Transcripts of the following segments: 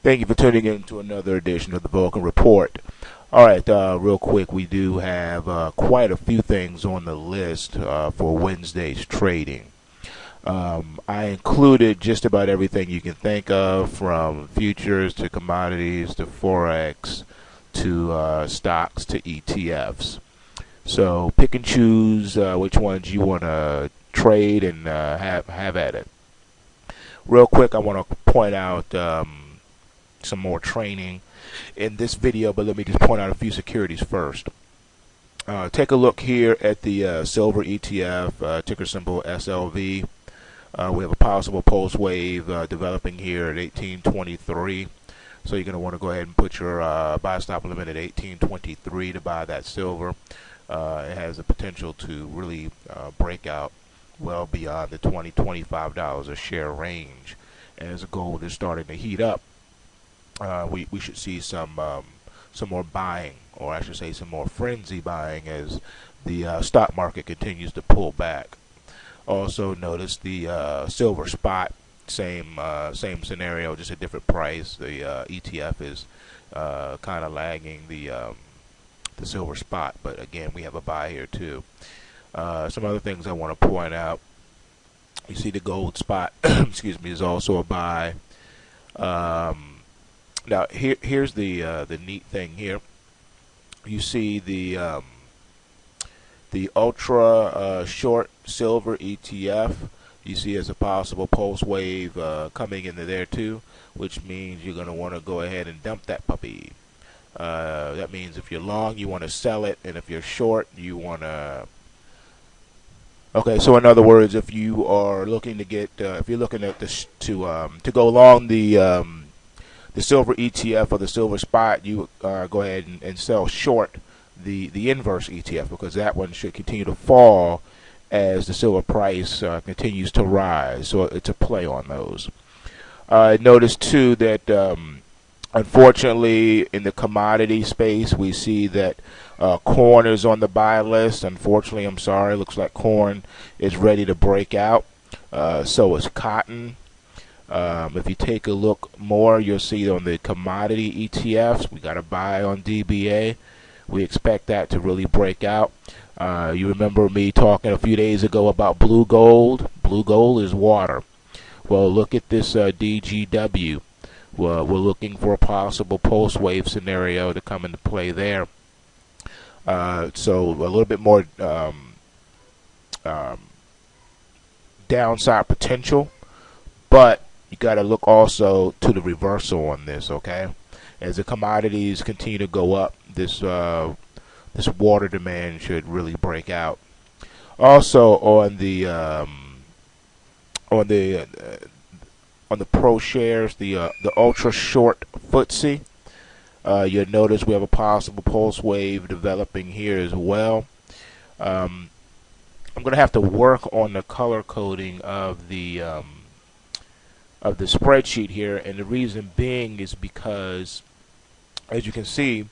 Thank you for tuning in to another edition of the Vulcan Report. All right, real quick, we do have quite a few things on the list for Wednesday's trading. I included just about everything you can think of, from futures to commodities to Forex to stocks to ETFs. So pick and choose which ones you want to trade and have at it. Real quick, I want to point out some more training in this video, but let me just point out a few securities first. Take a look here at the silver ETF, ticker symbol SLV. We have a possible pulse wave developing here at 1823. So you're going to want to go ahead and put your buy stop limit at 1823 to buy that silver. It has the potential to really break out well beyond the $20–$25 a share range. And as the gold is starting to heat up, we should see some more buying, or I should say some more frenzy buying, as the stock market continues to pull back. Also notice the silver spot, same scenario, just a different price. The ETF is kind of lagging the silver spot, but again, we have a buy here too. Some other things I want to point out. You see the gold spot, excuse me, is also a buy. Now here's the neat thing here. You see the ultra short silver ETF. You see as a possible pulse wave coming into there too, which means you're going to want to go ahead and dump that puppy. That means if you're long, you want to sell it, and if you're short, you want to. Okay, so in other words, if you are looking to get, if you're looking at this to go along the silver ETF or the silver spot, you go ahead and sell short the inverse ETF, because that one should continue to fall as the silver price continues to rise. So it's a play on those. Notice too that unfortunately in the commodity space, we see that corn is on the buy list. Unfortunately, I'm sorry, it looks like corn is ready to break out. So is cotton. If you take a look more, you'll see on the commodity ETFs, we got a buy on DBA. We expect that to really break out. You remember me talking a few days ago about blue gold. Blue gold is water. Well, look at this DGW. We're looking for a possible pulse wave scenario to come into play there. So a little bit more downside potential, but you got to look also to the reversal on this, okay? As the commodities continue to go up, this water demand should really break out. Also on the pro shares, the ultra short FTSE, you'll notice we have a possible pulse wave developing here as well. I'm going to have to work on the color coding of the spreadsheet here, and the reason being is because, as you can see,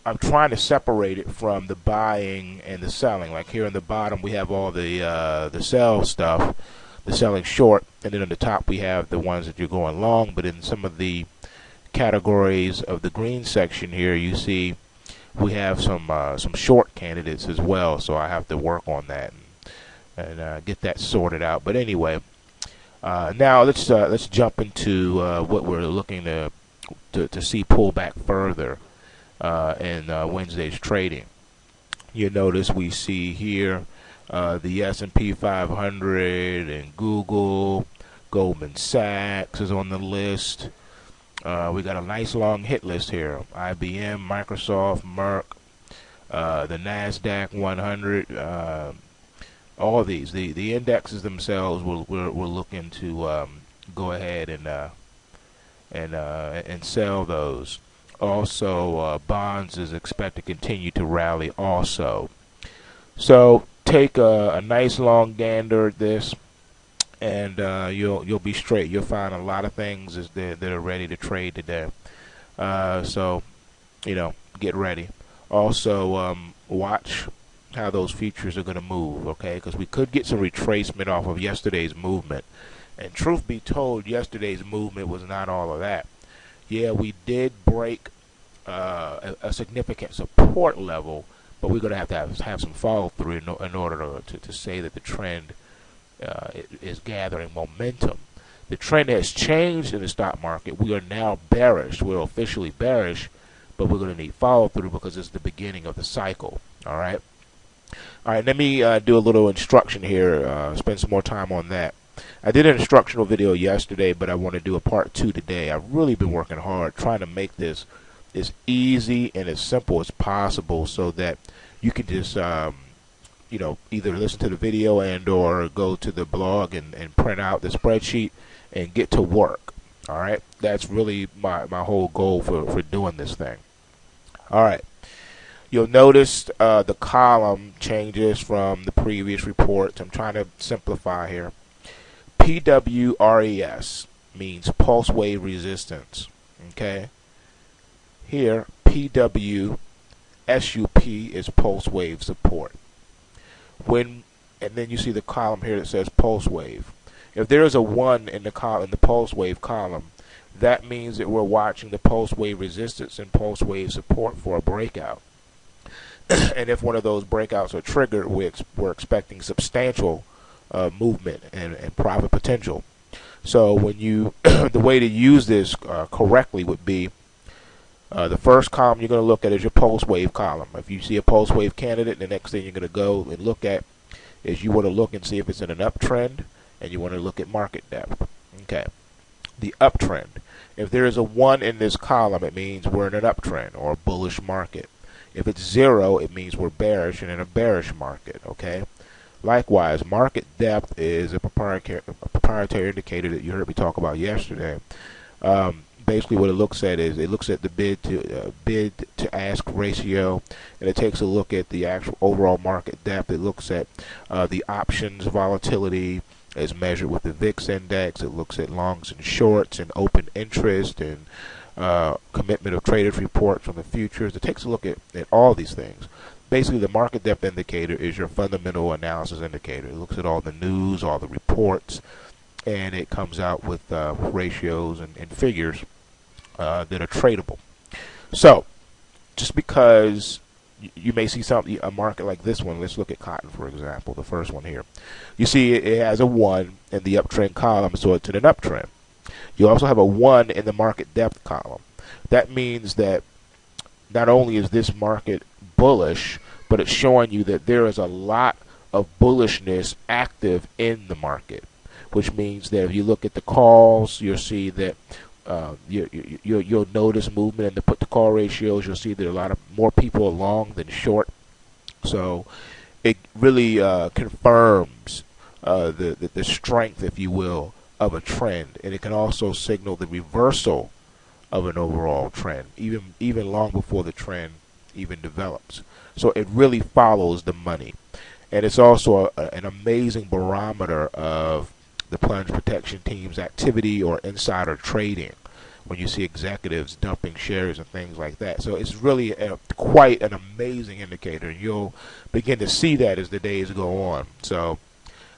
I'm trying to separate it from the buying and the selling. Like here on the bottom, we have all the sell stuff, the selling short, and then on the top we have the ones that you're going long. But in some of the categories of the green section here, you see we have some short candidates as well. So I have to work on that and get that sorted out. But anyway, now let's jump into what we're looking to see pull back further in Wednesday's trading. You notice we see here the S&P 500 and Google, Goldman Sachs is on the list. We got a nice long hit list here: IBM, Microsoft, Merck, the NASDAQ 100. All of these, the indexes themselves, we're looking to go ahead and sell those. Also, bonds is expected to continue to rally also. So take a nice long gander at this, and you'll be straight. You'll find a lot of things that are ready to trade today. So get ready. Also, watch how those futures are going to move, okay? Because we could get some retracement off of yesterday's movement, And truth be told, yesterday's movement was not all of that. Yeah, we did break a significant support level, but we're going to have some follow through in order to say that the trend is gathering momentum. The trend has changed in the stock market. We are now bearish. We're officially bearish, but we're going to need follow through because it's the beginning of the cycle. All right. All right. Let me do a little instruction here. Spend some more time on that. I did an instructional video yesterday, but I want to do a part 2 today. I've really been working hard trying to make this as easy and as simple as possible so that you can just you know, either listen to the video and or go to the blog and print out the spreadsheet and get to work. All right, that's really my whole goal for doing this thing. All right, you'll notice the column changes from the previous reports. I'm trying to simplify here. PWRES means pulse wave resistance. Okay, here PWSUP is pulse wave support. And then you see the column here that says pulse wave. If there is a 1 in the pulse wave column, that means that we're watching the pulse wave resistance and pulse wave support for a breakout. And if one of those breakouts are triggered, we're expecting substantial movement and profit potential. So when you the way to use this correctly would be the first column you're going to look at is your pulse wave column. If you see a pulse wave candidate, the next thing you're going to go and look at is you want to look and see if it's in an uptrend, and you want to look at market depth. Okay, the uptrend. If there is a 1 in this column, it means we're in an uptrend or a bullish market. If it's 0, it means we're bearish and in a bearish market. Okay. Likewise, market depth is a proprietary indicator that you heard me talk about yesterday. Basically what it looks at is it looks at the bid to ask ratio, and it takes a look at the actual overall market depth. It looks at the options volatility as measured with the VIX index. It looks at longs and shorts and open interest and commitment of traders reports from the futures. It takes a look at all these things. Basically, the market depth indicator is your fundamental analysis indicator. It looks at all the news, all the reports, and it comes out with ratios and figures that are tradable. So, just because you may see a market like this one, let's look at cotton for example, the first one here. You see it has a 1 in the uptrend column, so it's in an uptrend. You also have a 1 in the market depth column. That means that not only is this market bullish, but it's showing you that there is a lot of bullishness active in the market, which means that if you look at the calls, you'll see that you'll notice movement in the put to call ratios. You'll see that a lot of more people are long than short. So it really confirms the strength, if you will, of a trend, and it can also signal the reversal of an overall trend, even long before the trend even develops. So it really follows the money, and it's also an amazing barometer of the plunge protection team's activity or insider trading when you see executives dumping shares and things like that. So it's really quite an amazing indicator, and you'll begin to see that as the days go on. So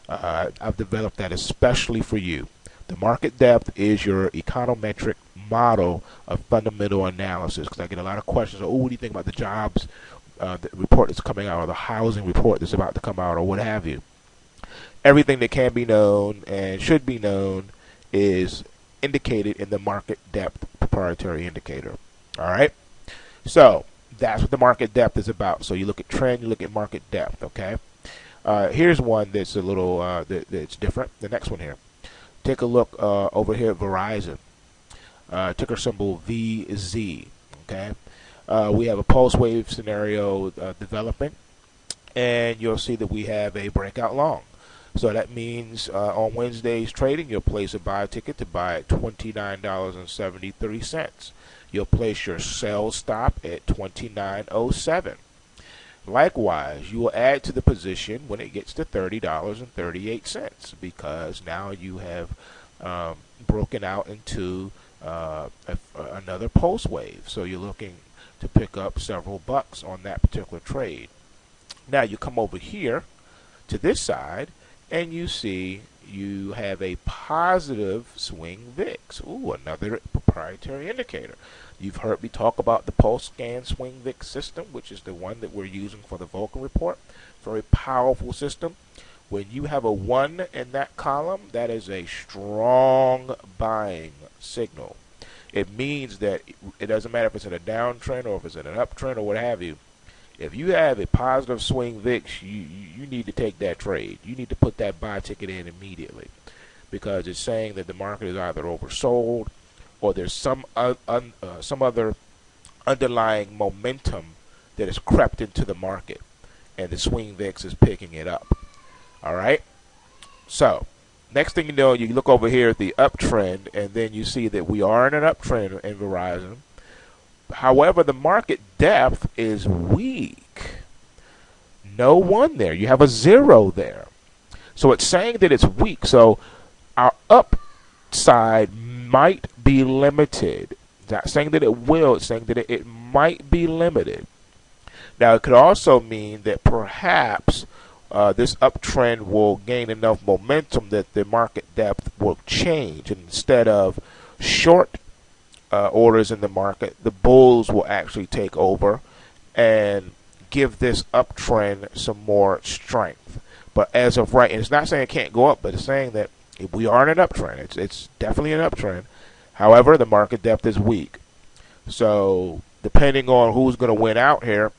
I've developed that especially for you. The market depth is your econometric model of fundamental analysis, because I get a lot of questions. Oh, what do you think about the jobs the report that's coming out, or the housing report that's about to come out, or what have you? Everything that can be known and should be known is indicated in the market depth proprietary indicator. All right, so that's what the market depth is about. So you look at trend, you look at market depth. Okay, here's one that's a little that's different. The next one here. Take a look over here at Verizon. Ticker symbol VZ. Okay, we have a pulse wave scenario developing, and you'll see that we have a breakout long. So that means on Wednesday's trading, you'll place a buy ticket to buy at $29.73. You'll place your sell stop at $29.07. Likewise, you will add to the position when it gets to $30.38, because now you have broken out into another pulse wave. So you're looking to pick up several bucks on that particular trade. Now you come over here to this side, and you see, you have a positive swing VIX. Ooh, another proprietary indicator. You've heard me talk about the pulse scan swing VIX system, which is the one that we're using for the Vulcan report. Very powerful system. When you have a 1 in that column, that is a strong buying signal. It means that it doesn't matter if it's in a downtrend or if it's in an uptrend or what have you. If you have a positive swing VIX, you need to take that trade. You need to put that buy ticket in immediately, because it's saying that the market is either oversold or there's some other underlying momentum that has crept into the market, and the swing VIX is picking it up. All right. So next thing you know, you look over here at the uptrend, and then you see that we are in an uptrend in Verizon. However, the market depth is weak. No 1 there. You have a 0 there. So it's saying that it's weak. So our upside might be limited. It's not saying that it will. It's saying that it might be limited. Now, it could also mean that perhaps this uptrend will gain enough momentum that the market depth will change. And instead of short orders in the market, the bulls will actually take over and give this uptrend some more strength. But as of right, and it's not saying it can't go up, but it's saying that if we are in an uptrend. It's definitely an uptrend. However, the market depth is weak. So depending on who's going to win out here,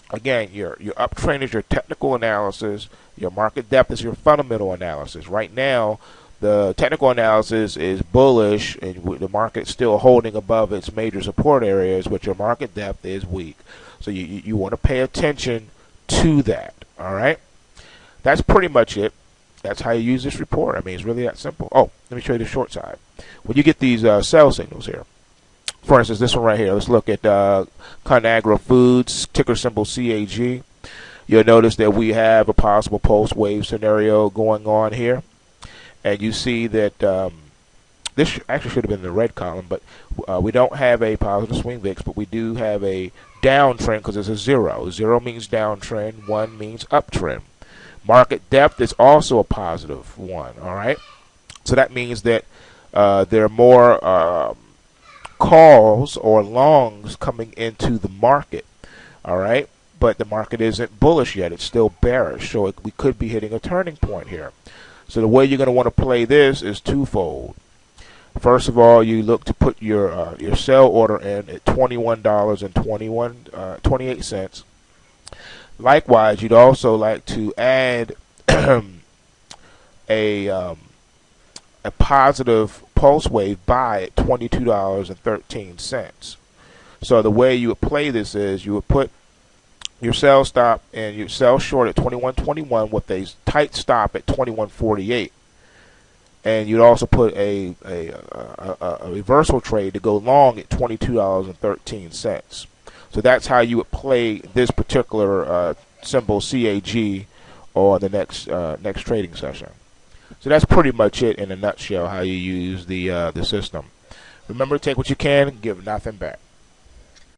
again, your uptrend is your technical analysis. Your market depth is your fundamental analysis. Right now, the technical analysis is bullish, and the market's still holding above its major support areas, but your market depth is weak. So you want to pay attention to that. All right? That's pretty much it. That's how you use this report. I mean, it's really that simple. Oh, let me show you the short side. When you get these sell signals here, for instance, this one right here, let's look at Conagra Foods, ticker symbol CAG. You'll notice that we have a possible pulse wave scenario going on here. And you see that this actually should have been in the red column, but we don't have a positive swing VIX, but we do have a downtrend because it's a 0. 0 means downtrend, 1 means uptrend. Market depth is also a positive 1, all right? So that means that there are more calls or longs coming into the market, all right? But the market isn't bullish yet. It's still bearish, so we could be hitting a turning point here. So the way you're going to want to play this is twofold. First of all, you look to put your sell order in at $21.28. Likewise, you'd also like to add a positive pulse wave buy at $22.13. So the way you would play this is you would put your sell stop and your sell short at 21.21 with a tight stop at 21.48, and you'd also put a reversal trade to go long at $22.13. So that's how you would play this particular symbol CAG on the next trading session. So that's pretty much it in a nutshell how you use the system. Remember, take what you can, give nothing back.